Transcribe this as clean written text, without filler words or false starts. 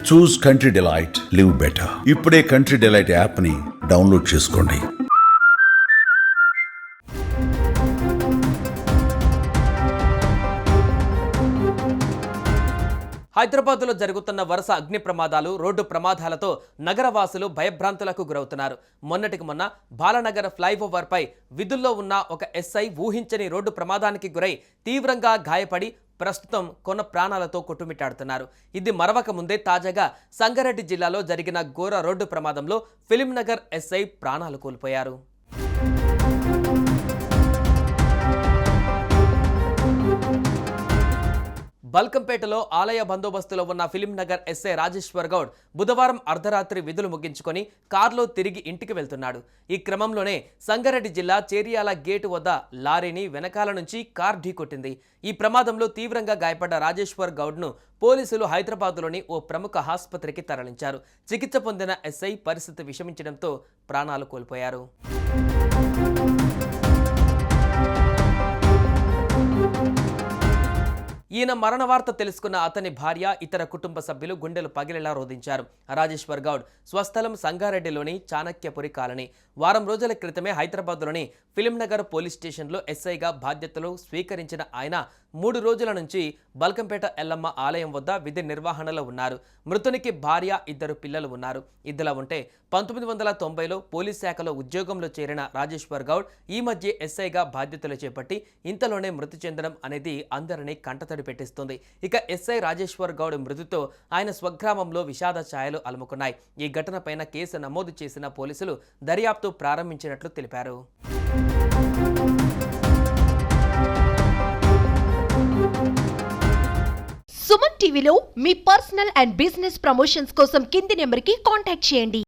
చూస్ country delight, live better. ఇప్పుడే country delight app ని download చేసుకోండి. హైదరాబాద్లో జరుగుతున్న వరుస అగ్ని ప్రమాదాలు, రోడ్డు ప్రమాదాలతో నగరవాసులు భయభ్రాంతులకు గురవుతున్నారు. మొన్నటికి మొన్న బాలనగర్ ఫ్లైఓవర్పై విధుల్లో ఉన్న ఒక ఎస్ఐ ఊహించని రోడ్డు ప్రమాదానికి గురై తీవ్రంగా గాయపడి ప్రస్తుతం కొన్న ప్రాణాలతో కొట్టుమిట్టాడుతున్నారు. ఇది మరవక ముందే తాజాగా సంగారెడ్డి జిల్లాలో జరిగిన ఘోర రోడ్డు ప్రమాదంలో ఫిలింనగర్ ఎస్ఐ ప్రాణాలు కోల్పోయారు. బల్కంపేటలో ఆలయ బందోబస్తులో ఉన్న ఫిలింనగర్ ఎస్ఐ రాజేశ్వర్ గౌడ్ బుధవారం అర్ధరాత్రి విధులు ముగించుకొని కారులో తిరిగి ఇంటికి వెళ్తున్నాడు. ఈ క్రమంలోనే సంగారెడ్డి జిల్లా చేరియాల గేటు వద్ద లారీని వెనకాల నుంచి కార్ ఢీకొట్టింది. ఈ ప్రమాదంలో తీవ్రంగా గాయపడ్డ రాజేశ్వర్ గౌడ్ను పోలీసులు హైదరాబాద్లోని ఓ ప్రముఖ ఆసుపత్రికి తరలించారు. చికిత్స పొందిన ఎస్ఐ పరిస్థితి విషమించడంతో ప్రాణాలు కోల్పోయారు. ఈయన మరణ వార్త తెలుసుకున్న అతని భార్య, ఇతర కుటుంబ సభ్యులు గుండెలు పగిలేలా రోధించారు. రాజేశ్వర్ గౌడ్ స్వస్థలం సంగారెడ్డిలోని చాణక్యపురి కాలనీ. వారం రోజుల క్రితమే హైదరాబాద్లోని ఫిలింనగర్ పోలీస్ స్టేషన్లో ఎస్ఐగా బాధ్యతలు స్వీకరించిన ఆయన 3 రోజుల నుంచి బల్కంపేట ఎల్లమ్మ ఆలయం వద్ద విధి నిర్వహణలో ఉన్నారు. మృతునికి భార్య, 2 పిల్లలు ఉన్నారు. ఇదిలా ఉంటే 1990లో పోలీస్ శాఖలో ఉద్యోగంలో చేరిన రాజేశ్వర్ గౌడ్ ఈ మధ్య ఎస్ఐగా బాధ్యతలు చేపట్టి ఇంతలోనే మృతి చెందడం అనేది అందరినీ కంటతడి పెట్టిస్తుంది. ఇక ఎస్ఐ రాజేశ్వర్ గౌడ్ మృతితో ఆయన స్వగ్రామంలో విషాద ఛాయలు అలుముకున్నాయి. ఈ ఘటనపైన కేసు నమోదు చేసిన పోలీసులు దర్యాప్తు ప్రారంభించినట్లు తెలిపారు. సుమన్ టీవీలో మీ పర్సనల్ అండ్ బిజినెస్ ప్రమోషన్స్ కోసం కింది నెంబర్కి కాంటాక్ట్ చేయండి.